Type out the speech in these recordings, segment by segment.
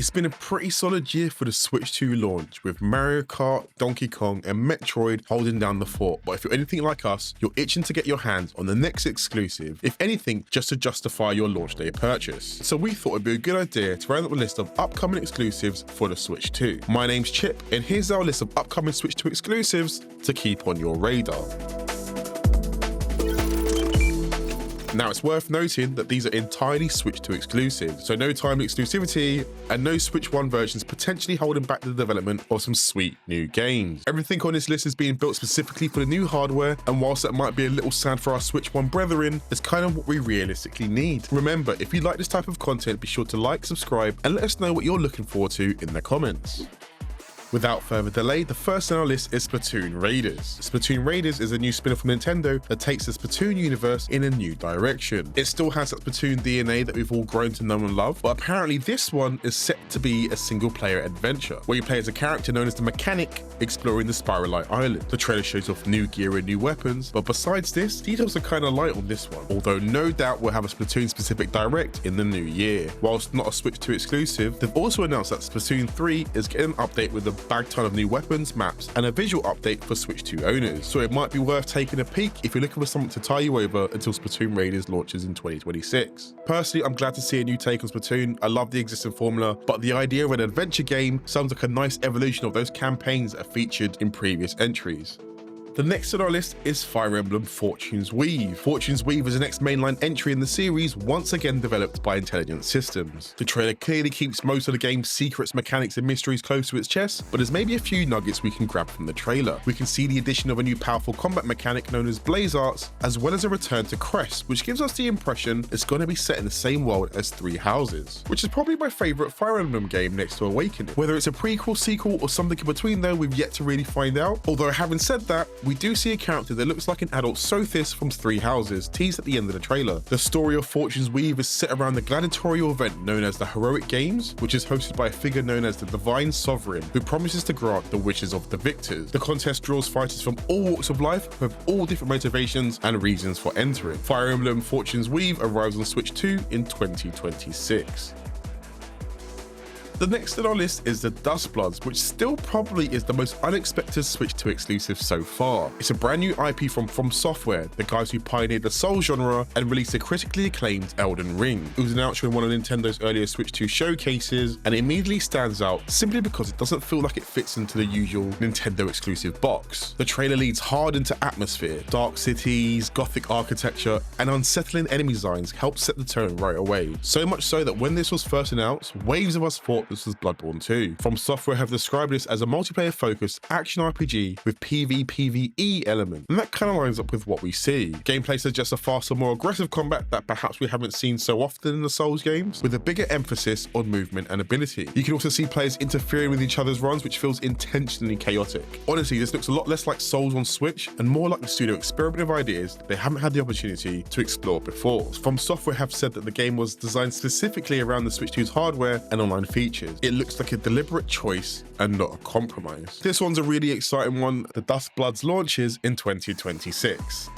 It's been a pretty solid year for the Switch 2 launch, with Mario Kart, Donkey Kong and Metroid holding down the fort. But if you're anything like us, you're itching to get your hands on the next exclusive, if anything, just to justify your launch day purchase. So we thought it'd be a good idea to round up a list of upcoming exclusives for the Switch 2. My name's Chip, and here's our list of upcoming Switch 2 exclusives to keep on your radar. Now, it's worth noting that these are entirely Switch 2 exclusives, so no timed exclusivity and no Switch 1 versions potentially holding back the development of some sweet new games. Everything on this list is being built specifically for the new hardware, and whilst that might be a little sad for our Switch 1 brethren, it's kind of what we realistically need. Remember, if you like this type of content, be sure to like, subscribe, and let us know what you're looking forward to in the comments. Without further delay, the first on our list is Splatoon Raiders. Splatoon Raiders is a new spin-off from Nintendo that takes the Splatoon universe in a new direction. It still has that Splatoon DNA that we've all grown to know and love, but apparently this one is set to be a single-player adventure, where you play as a character known as the Mechanic, exploring the Spiralite Island. The trailer shows off new gear and new weapons, but besides this, details are kind of light on this one, although no doubt we'll have a Splatoon-specific direct in the new year. Whilst not a Switch 2 exclusive, they've also announced that Splatoon 3 is getting an update with a bag ton of new weapons, maps, and a visual update for Switch 2 owners, so it might be worth taking a peek if you're looking for something to tie you over until Splatoon Raiders launches in 2026. Personally, I'm glad to see a new take on Splatoon. I love the existing formula, but the idea of an adventure game sounds like a nice evolution of those campaigns that are featured in previous entries. The next on our list is Fire Emblem Fortune's Weave. Fortune's Weave is the next mainline entry in the series, once again developed by Intelligent Systems. The trailer clearly keeps most of the game's secrets, mechanics and mysteries close to its chest, but there's maybe a few nuggets we can grab from the trailer. We can see the addition of a new powerful combat mechanic known as Blaze Arts, as well as a return to Crest, which gives us the impression it's going to be set in the same world as Three Houses, which is probably my favourite Fire Emblem game next to Awakening. Whether it's a prequel, sequel or something in between though, we've yet to really find out. Although having said that, we do see a character that looks like an adult Sothis from Three Houses teased at the end of the trailer. The story of Fortune's Weave is set around the gladiatorial event known as the Heroic Games, which is hosted by a figure known as the Divine Sovereign, who promises to grant the wishes of the victors. The contest draws fighters from all walks of life with all different motivations and reasons for entering. Fire Emblem Fortune's Weave arrives on Switch 2 in 2026. The next on our list is the Duskbloods, which still probably is the most unexpected Switch 2 exclusive so far. It's a brand new IP from FromSoftware, the guys who pioneered the Soul genre and released a critically acclaimed Elden Ring. It was announced in one of Nintendo's earlier Switch 2 showcases, and it immediately stands out simply because it doesn't feel like it fits into the usual Nintendo exclusive box. The trailer leads hard into atmosphere, dark cities, gothic architecture, and unsettling enemy designs help set the tone right away. So much so that when this was first announced, waves of us thought this was Bloodborne 2. FromSoftware have described this as a multiplayer-focused action RPG with PvPvE element, and that kind of lines up with what we see. Gameplay suggests a faster, more aggressive combat that perhaps we haven't seen so often in the Souls games, with a bigger emphasis on movement and ability. You can also see players interfering with each other's runs, which feels intentionally chaotic. Honestly, this looks a lot less like Souls on Switch and more like the studio experimenting with ideas they haven't had the opportunity to explore before. FromSoftware have said that the game was designed specifically around the Switch 2's hardware and online features. It looks like a deliberate choice and not a compromise. This one's a really exciting one. The Duskbloods launches in 2026.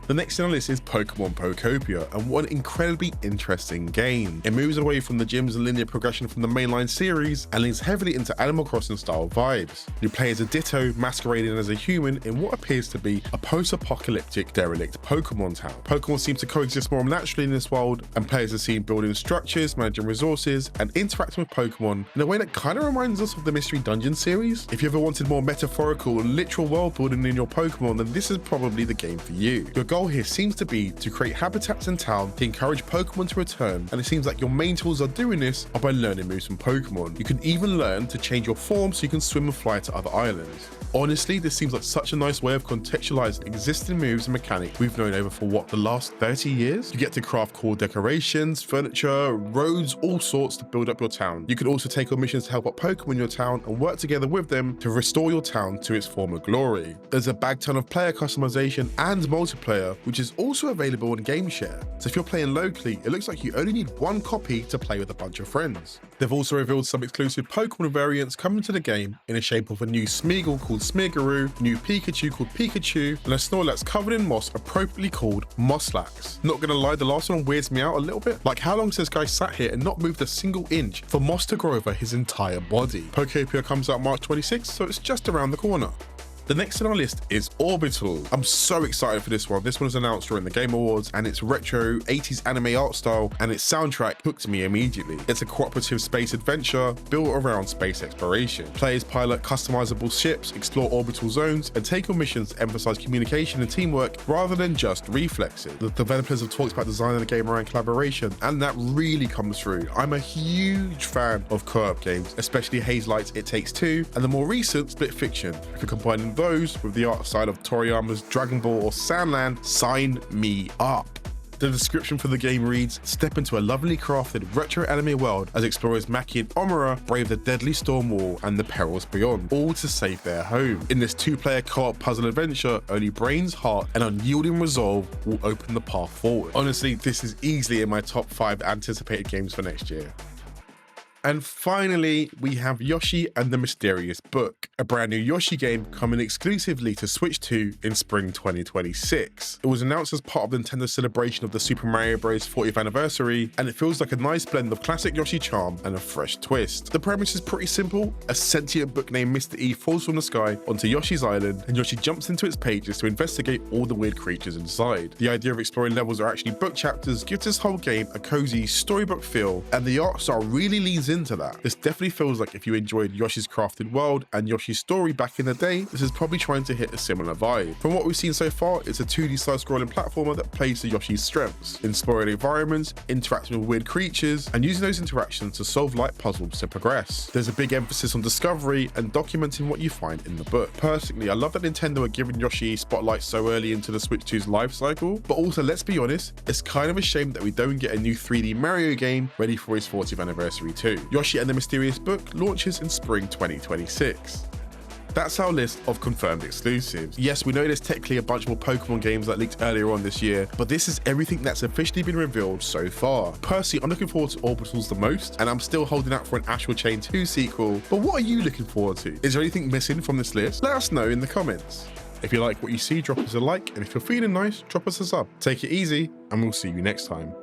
The next on our list is Pokémon Pokopia, and what an incredibly interesting game. It moves away from the gyms and linear progression from the mainline series and leans heavily into Animal Crossing style vibes. You play as a Ditto masquerading as a human in what appears to be a post-apocalyptic derelict Pokémon town. Pokémon seem to coexist more naturally in this world, and players are seen building structures, managing resources, and interacting with Pokémon in a way that kind of reminds us of the Mystery Dungeon series. If you ever wanted more metaphorical and literal world building in your Pokémon, then this is probably the game for you. Your goal here seems to be to create habitats in town to encourage Pokemon to return, and it seems like your main tools are doing this are by learning moves from Pokemon. You can even learn to change your form so you can swim and fly to other islands. Honestly, this seems like such a nice way of contextualizing existing moves and mechanics we've known over for what, the last 30 years? You get to craft cool decorations, furniture, roads, all sorts to build up your town. You can also take on missions to help out Pokemon in your town and work together with them to restore your town to its former glory. There's a bag ton of player customization and multiplayer, Pokopia, which is also available on GameShare. So if you're playing locally, it looks like you only need one copy to play with a bunch of friends. They've also revealed some exclusive Pokemon variants coming to the game in the shape of a new Smeagol called Smeagoloo, new Pikachu called Pikachu, and a Snorlax covered in moss appropriately called Mosslax. Not gonna lie, the last one weirds me out a little bit. Like, how long has this guy sat here and not moved a single inch for moss to grow over his entire body? Pokopia comes out March 26th, so it's just around the corner. The next on our list is Orbitals. I'm so excited for this one. This one was announced during the Game Awards, and its retro 80s anime art style and its soundtrack hooked me immediately. It's a cooperative space adventure built around space exploration. Players pilot customizable ships, explore orbital zones, and take on missions to emphasize communication and teamwork rather than just reflexes. The developers have talked about designing the game around collaboration, and that really comes through. I'm a huge fan of co-op games, especially Haze Light's It Takes Two, and the more recent Split Fiction. If you're combining those with the art side of Toriyama's Dragon Ball or Sandland, sign me up. The description for the game reads, step into a lovely crafted retro anime world as explorers Maki and Omura brave the deadly storm wall and the perils beyond, all to save their home. In this two-player co-op puzzle adventure, only brains, heart, and unyielding resolve will open the path forward. Honestly, this is easily in my top 5 anticipated games for next year. And finally, we have Yoshi and the Mysterious Book, a brand new Yoshi game coming exclusively to Switch 2 in spring 2026. It was announced as part of Nintendo's celebration of the Super Mario Bros. 40th anniversary, and it feels like a nice blend of classic Yoshi charm and a fresh twist. The premise is pretty simple. A sentient book named Mr. E falls from the sky onto Yoshi's island, and Yoshi jumps into its pages to investigate all the weird creatures inside. The idea of exploring levels are actually book chapters gives this whole game a cozy storybook feel, and the art style really leans into that. This definitely feels like if you enjoyed Yoshi's Crafted World and Yoshi's story back in the day, this is probably trying to hit a similar vibe. From what we've seen so far, it's a 2D side-scrolling platformer that plays to Yoshi's strengths, exploring environments, interacting with weird creatures, and using those interactions to solve light puzzles to progress. There's a big emphasis on discovery and documenting what you find in the book. Personally, I love that Nintendo are giving Yoshi spotlight so early into the Switch 2's life cycle, but also, let's be honest, it's kind of a shame that we don't get a new 3D Mario game ready for his 40th anniversary too. Yoshi and the Mysterious Book launches in spring 2026. That's our list of confirmed exclusives. Yes, we know there's technically a bunch more Pokemon games that leaked earlier on this year, but this is everything that's officially been revealed so far. Personally, I'm looking forward to Orbitals the most, and I'm still holding out for an Astral Chain 2 sequel, but what are you looking forward to? Is there anything missing from this list? Let us know in the comments. If you like what you see, drop us a like, and if you're feeling nice, drop us a sub. Take it easy, and we'll see you next time.